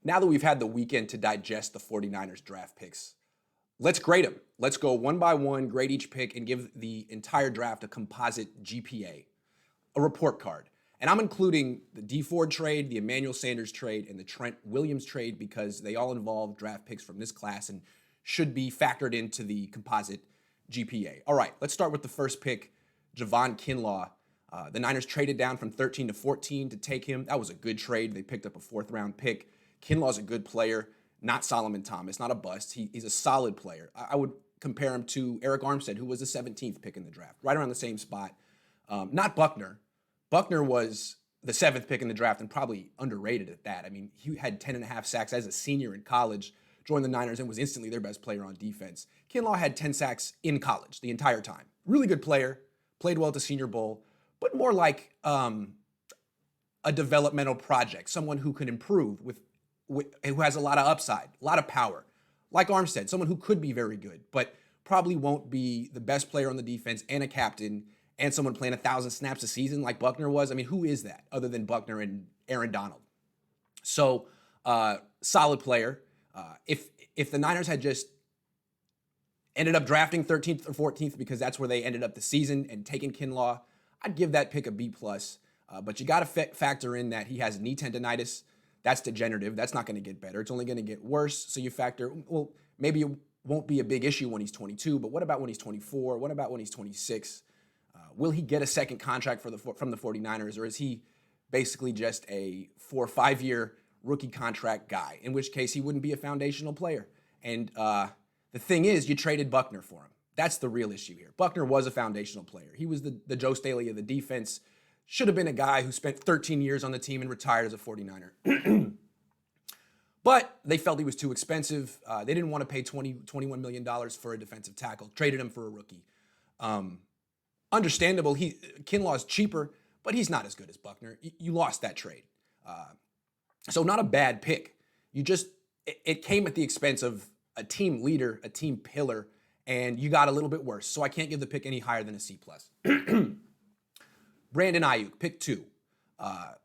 Now that we've had the weekend to digest the 49ers draft picks, let's grade them. Let's go one by one, grade each pick, and give the entire draft a composite GPA, a report card. And I'm including the D Ford trade, the Emmanuel Sanders trade, and the Trent Williams trade because they all involve draft picks from this class and should be factored into the composite GPA. All right, let's start with the first pick, Javon Kinlaw. The Niners traded down from 13 to 14 to take him. That was a good trade. They picked up a fourth-round pick. Kinlaw's a good player, not Solomon Thomas, not a bust. He's a solid player. I would compare him to Eric Armstead, who was the 17th pick in the draft, right around the same spot. Not Buckner. Buckner was the 7th pick in the draft and probably underrated at that. I mean, he had 10.5 sacks as a senior in college, joined the Niners, and was instantly their best player on defense. Kinlaw had 10 sacks in college the entire time. Really good player, played well at the Senior Bowl, but more like a developmental project, someone who can improve who has a lot of upside, a lot of power. Like Armstead, someone who could be very good, but probably won't be the best player on the defense and a captain and someone playing 1,000 snaps a season like Buckner was. I mean, who is that other than Buckner and Aaron Donald? So, solid player. If the Niners had just ended up drafting 13th or 14th because that's where they ended up the season and taking Kinlaw, I'd give that pick a B+. But you got to factor in that he has knee tendonitis. That's degenerative. That's not going to get better. It's only going to get worse. So you factor, well, maybe it won't be a big issue when he's 22, but what about when he's 24? What about when he's 26? Will he get a second contract from the 49ers, or is he basically just a 4 or 5 year rookie contract guy, in which case he wouldn't be a foundational player? And the thing is, you traded Buckner for him. That's the real issue here. Buckner was a foundational player. He was the Joe Staley of the defense. Should have been a guy who spent 13 years on the team and retired as a 49er. But they felt he was too expensive. They didn't want to pay $21 million for a defensive tackle. Traded him for a rookie. Understandable. Kinlaw's cheaper, but he's not as good as Buckner. You lost that trade. So not a bad pick. It came at the expense of a team leader, a team pillar, and you got a little bit worse. So I can't give the pick any higher than a C+. Brandon Ayuk, pick 2. The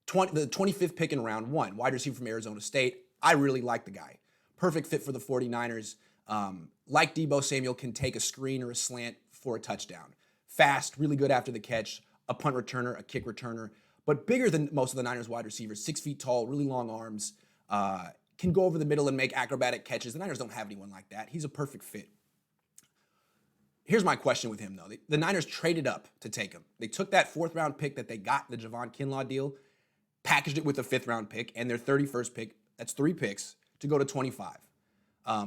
25th pick in round 1, wide receiver from Arizona State. I really like the guy. Perfect fit for the 49ers. Like Deebo Samuel, can take a screen or a slant for a touchdown. Fast, really good after the catch, a punt returner, a kick returner, but bigger than most of the Niners wide receivers, 6 feet tall, really long arms, can go over the middle and make acrobatic catches. The Niners don't have anyone like that. He's a perfect fit. Here's my question with him, though. The Niners traded up to take him. They took that 4th-round pick that they got, the Javon Kinlaw deal, packaged it with a 5th-round pick and their 31st pick, that's 3 picks, to go to 25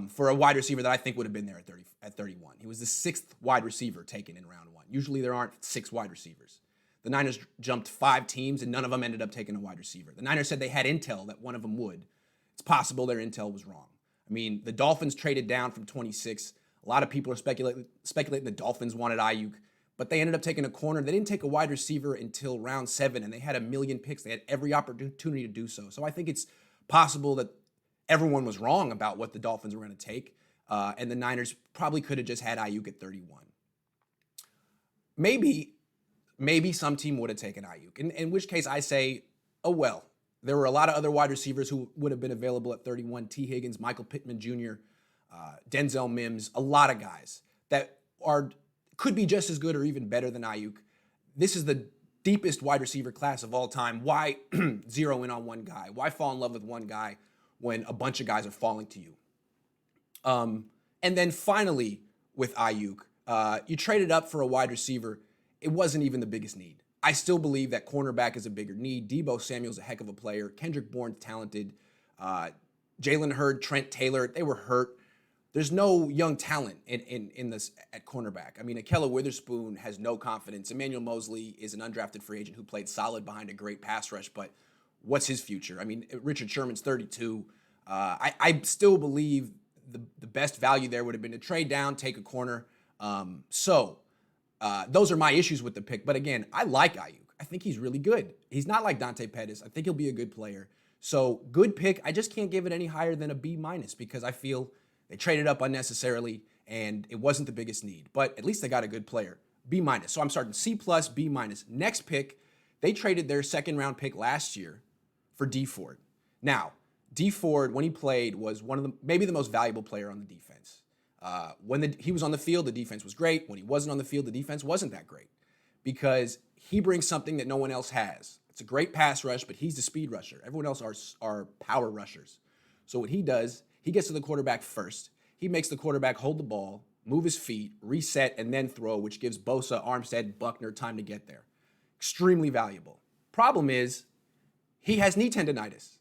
for a wide receiver that I think would have been there at 31. He was the 6th wide receiver taken in round 1. Usually there aren't 6 wide receivers. The Niners jumped 5 teams, and none of them ended up taking a wide receiver. The Niners said they had intel that one of them would. It's possible their intel was wrong. I mean, the Dolphins traded down from 26. A lot of people are speculating the Dolphins wanted Ayuk, but they ended up taking a corner. They didn't take a wide receiver until round 7, and they had 1 million picks. They had every opportunity to do so. So I think it's possible that everyone was wrong about what the Dolphins were going to take, and the Niners probably could have just had Ayuk at 31. Maybe some team would have taken Ayuk, in which case I say, oh well. There were a lot of other wide receivers who would have been available at 31. T. Higgins, Michael Pittman Jr., Denzel Mims, a lot of guys that could be just as good or even better than Ayuk. This is the deepest wide receiver class of all time. Why zero in on one guy? Why fall in love with one guy when a bunch of guys are falling to you? And then finally with Ayuk, you traded up for a wide receiver. It wasn't even the biggest need. I still believe that cornerback is a bigger need. Deebo Samuel's a heck of a player. Kendrick Bourne's talented. Jalen Hurd, Trent Taylor, they were hurt. There's no young talent in this at cornerback. I mean, Akella Witherspoon has no confidence. Emmanuel Mosley is an undrafted free agent who played solid behind a great pass rush, but what's his future? I mean, Richard Sherman's 32. I still believe the best value there would have been to trade down, take a corner. Those are my issues with the pick. But again, I like Ayuk. I think he's really good. He's not like Dante Pettis. I think he'll be a good player. So good pick. I just can't give it any higher than a B- because I feel they traded up unnecessarily and it wasn't the biggest need. But at least they got a good player. B-. So I'm starting C+, B-. Next pick, they traded their 2nd round pick last year for D Ford. Now, D Ford, when he played, was maybe the most valuable player on the defense. When he was on the field, the defense was great. When he wasn't on the field, the defense wasn't that great because he brings something that no one else has. It's a great pass rush, but he's the speed rusher. Everyone else are power rushers. So what he does, he gets to the quarterback first. He makes the quarterback hold the ball, move his feet, reset, and then throw, which gives Bosa, Armstead, Buckner time to get there. Extremely valuable. Problem is, he has knee tendonitis.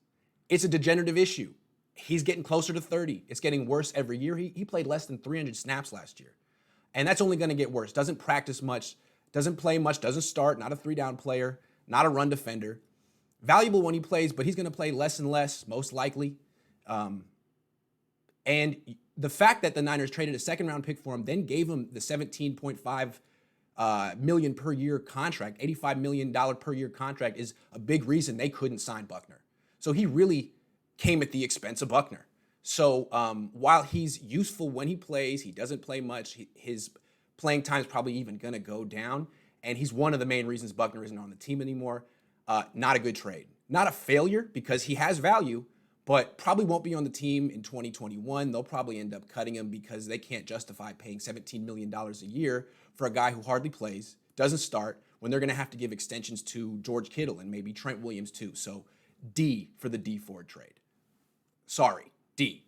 It's a degenerative issue. He's getting closer to 30. It's getting worse every year. He played less than 300 snaps last year. And that's only going to get worse. Doesn't practice much, doesn't play much, doesn't start, not a 3-down player, not a run defender. Valuable when he plays, but he's going to play less and less, most likely. And the fact that the Niners traded a second-round pick for him, then gave him the $17.5 million per year contract, $85 million per year contract, is a big reason they couldn't sign Buckner. So he really came at the expense of Buckner. So while he's useful when he plays, he doesn't play much. His playing time is probably even going to go down. And he's one of the main reasons Buckner isn't on the team anymore. Not a good trade. Not a failure because he has value, but probably won't be on the team in 2021. They'll probably end up cutting him because they can't justify paying $17 million a year for a guy who hardly plays, doesn't start, when they're going to have to give extensions to George Kittle and maybe Trent Williams too. So D for the D Ford trade. Sorry, D.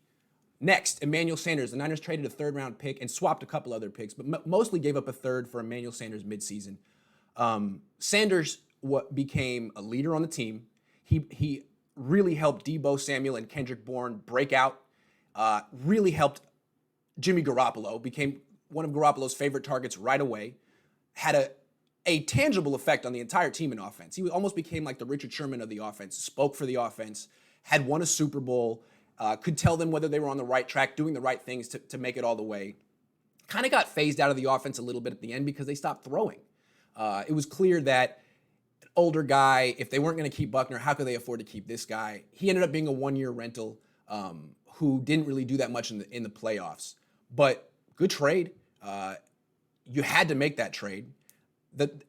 Next, Emmanuel Sanders. The Niners traded a third-round pick and swapped a couple other picks, but mostly gave up a third for Emmanuel Sanders midseason. Sanders became a leader on the team. He really helped Deebo Samuel and Kendrick Bourne break out. Really helped Jimmy Garoppolo, became one of Garoppolo's favorite targets right away. Had a tangible effect on the entire team in offense. He almost became like the Richard Sherman of the offense, spoke for the offense, had won a Super Bowl, could tell them whether they were on the right track, doing the right things to make it all the way. Kind of got phased out of the offense a little bit at the end because they stopped throwing. It was clear that an older guy, if they weren't going to keep Buckner, how could they afford to keep this guy? He ended up being a one-year rental who didn't really do that much in the playoffs. But good trade. You had to make that trade.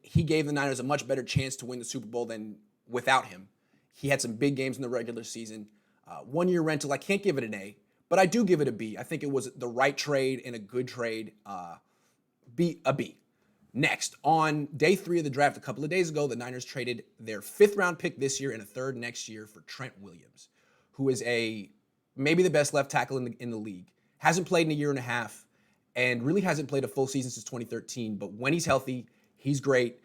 He gave the Niners a much better chance to win the Super Bowl than without him. He had some big games in the regular season. One-year rental, I can't give it an A, but I do give it a B. I think it was the right trade and a good trade. A B. Next, on day 3 of the draft a couple of days ago, the Niners traded their 5th-round pick this year and a 3rd next year for Trent Williams, who is maybe the best left tackle in the league. Hasn't played in a year and a half and really hasn't played a full season since 2013, but when he's healthy, he's great.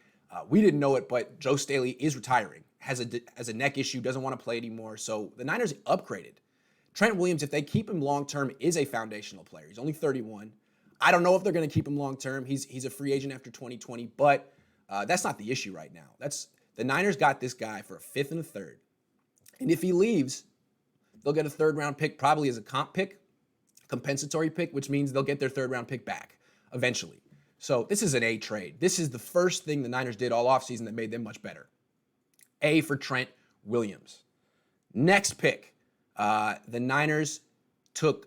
We didn't know it, but Joe Staley is retiring, has a neck issue, doesn't want to play anymore. So the Niners upgraded. Trent Williams, if they keep him long-term, is a foundational player. He's only 31. I don't know if they're going to keep him long-term. He's a free agent after 2020, but that's not the issue right now. The Niners got this guy for a 5th and a 3rd. And if he leaves, they'll get a 3rd-round pick probably as a comp pick, compensatory pick, which means they'll get their 3rd-round pick back eventually. So this is an A trade. This is the first thing the Niners did all offseason that made them much better. A for Trent Williams. Next pick, the Niners took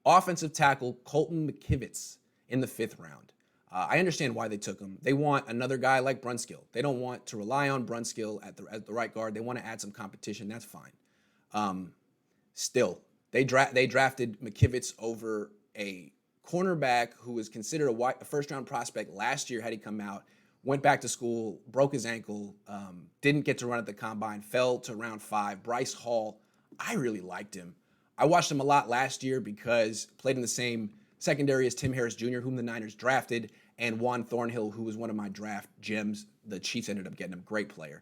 offensive tackle Kolten Mckim in the 5th round. I understand why they took him. They want another guy like Brunskill. They don't want to rely on Brunskill at the right guard. They want to add some competition. That's fine. Still, they drafted Mckim over a cornerback who was considered a first-round prospect last year had he come out, went back to school, broke his ankle, didn't get to run at the combine, fell to round 5. Brice Hall, I really liked him. I watched him a lot last year because played in the same secondary as Tim Harris Jr., whom the Niners drafted, and Juan Thornhill, who was one of my draft gems. The Chiefs ended up getting him. Great player.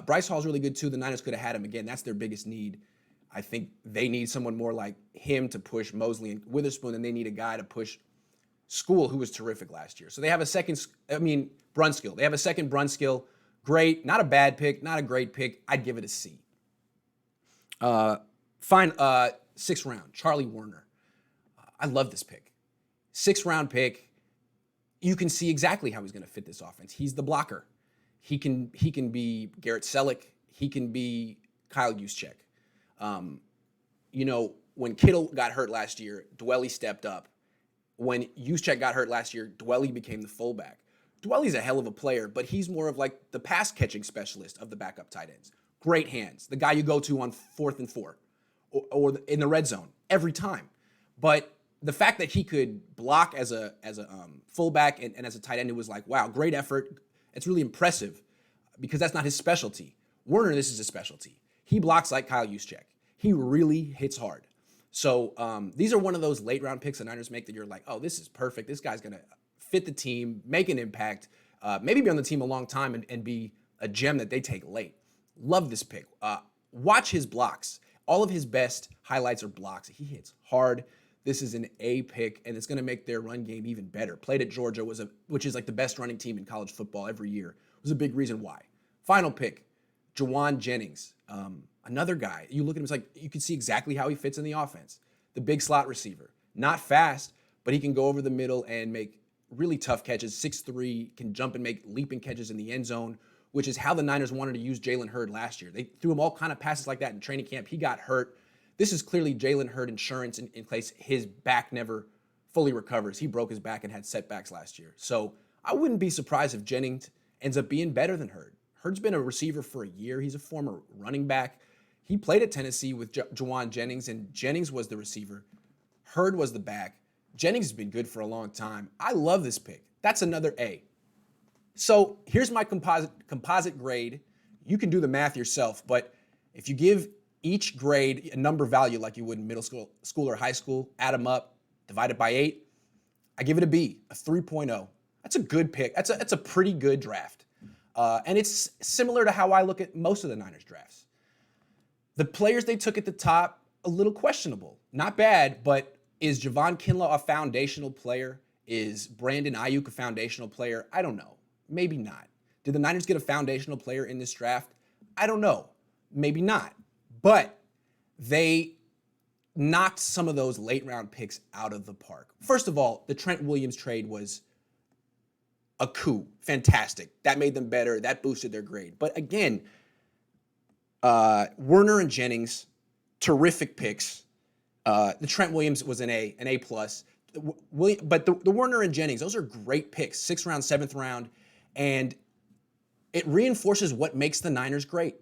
Brice Hall's really good, too. The Niners could have had him. Again, that's their biggest need. I think they need someone more like him to push Mosley and Witherspoon, and they need a guy to push School, who was terrific last year. So they have Brunskill. They have a second Brunskill. Great. Not a bad pick. Not a great pick. I'd give it a C. Fine. 6th round, Charlie Woerner. I love this pick. 6th round pick. You can see exactly how he's going to fit this offense. He's the blocker. He can be Garrett Selleck. He can be Kyle Juszczyk. When Kittle got hurt last year, Dwelly stepped up. When Juszczyk got hurt last year, Dwelly became the fullback. Dwelly's a hell of a player, but he's more of like the pass catching specialist of the backup tight ends. Great hands. The guy you go to on 4th and 4. or in the red zone every time. But the fact that he could block as a fullback and as a tight end, it was like, wow, great effort. It's really impressive because that's not his specialty. Werner, this is his specialty. He blocks like Kyle Juszczyk. He really hits hard. So these are one of those late round picks the Niners make that you're like, oh, this is perfect. This guy's going to fit the team, make an impact, maybe be on the team a long time and be a gem that they take late. Love this pick. Watch his blocks. All of his best highlights are blocks. He hits hard. This is an A pick, and it's going to make their run game even better. Played at Georgia, which is like the best running team in college football every year. Was a big reason why. Final pick, Jajuan Jennings. Another guy. You look at him, it's like you can see exactly how he fits in the offense. The big slot receiver. Not fast, but he can go over the middle and make really tough catches. 6'3", can jump and make leaping catches in the end zone, which is how the Niners wanted to use Jalen Hurd last year. They threw him all kind of passes like that in training camp. He got hurt. This is clearly Jalen Hurd insurance in place. His back never fully recovers. He broke his back and had setbacks last year. So I wouldn't be surprised if Jennings ends up being better than Hurd. Hurd's been a receiver for a year. He's a former running back. He played at Tennessee with Jajuan Jennings, and Jennings was the receiver. Hurd was the back. Jennings has been good for a long time. I love this pick. That's another A. So here's my composite grade. You can do the math yourself, but if you give each grade a number value like you would in middle school or high school, add them up, divide it by 8, I give it a B, a 3.0. That's a good pick. That's a pretty good draft. And it's similar to how I look at most of the Niners drafts. The players they took at the top, a little questionable. Not bad, but is Javon Kinlaw a foundational player? Is Brandon Ayuk a foundational player? I don't know. Maybe not. Did the Niners get a foundational player in this draft? I don't know. Maybe not. But they knocked some of those late round picks out of the park. First of all, the Trent Williams trade was a coup. Fantastic. That made them better. That boosted their grade. But again, Werner and Jennings, terrific picks. The Trent Williams was an A plus. But the Werner and Jennings, those are great picks. 6th round, 7th round. And it reinforces what makes the Niners great.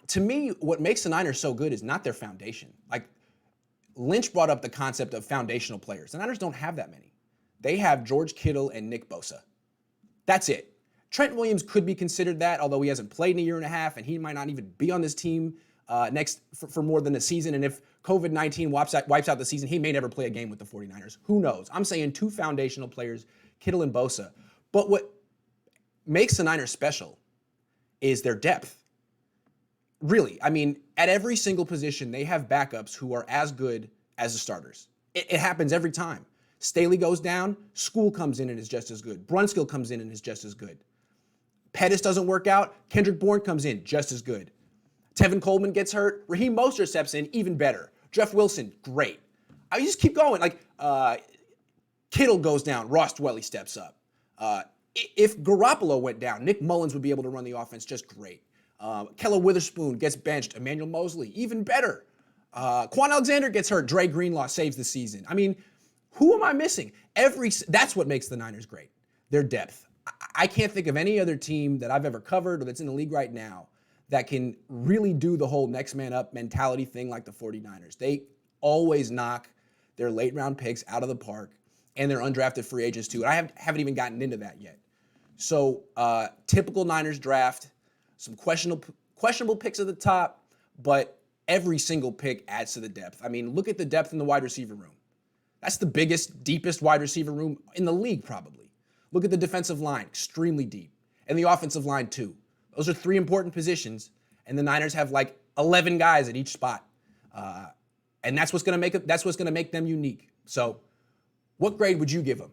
To me, what makes the Niners so good is not their foundation. Like, Lynch brought up the concept of foundational players. The Niners don't have that many. They have George Kittle and Nick Bosa. That's it. Trent Williams could be considered that, although he hasn't played in a year and a half, and he might not even be on this team for more than a season. And if COVID-19 wipes out the season, he may never play a game with the 49ers. Who knows? I'm saying 2 foundational players, Kittle and Bosa. But what makes the Niners special is their depth. Really, I mean, at every single position, they have backups who are as good as the starters. It happens every time. Staley goes down, School comes in and is just as good. Brunskill comes in and is just as good. Pettis doesn't work out, Kendrick Bourne comes in just as good. Tevin Coleman gets hurt, Raheem Mostert steps in, even better. Jeff Wilson, great. I just keep going. Like, Kittle goes down, Ross Dwelley steps up. If Garoppolo went down, Nick Mullins would be able to run the offense just great. Kella Witherspoon gets benched. Emmanuel Mosley, even better. Quan Alexander gets hurt. Dre Greenlaw saves the season. I mean, who am I missing? That's what makes the Niners great. Their depth. I can't think of any other team that I've ever covered or that's in the league right now that can really do the whole next man up mentality thing like the 49ers. They always knock their late round picks out of the park and their undrafted free agents too. And I haven't even gotten into that yet. So typical Niners draft. Some questionable picks at the top, but every single pick adds to the depth. I mean, look at the depth in the wide receiver room. That's the biggest, deepest wide receiver room in the league, probably. Look at the defensive line, extremely deep. And the offensive line, too. Those are 3 important positions, and the Niners have like 11 guys at each spot. And that's what's going to make them unique. So what grade would you give them?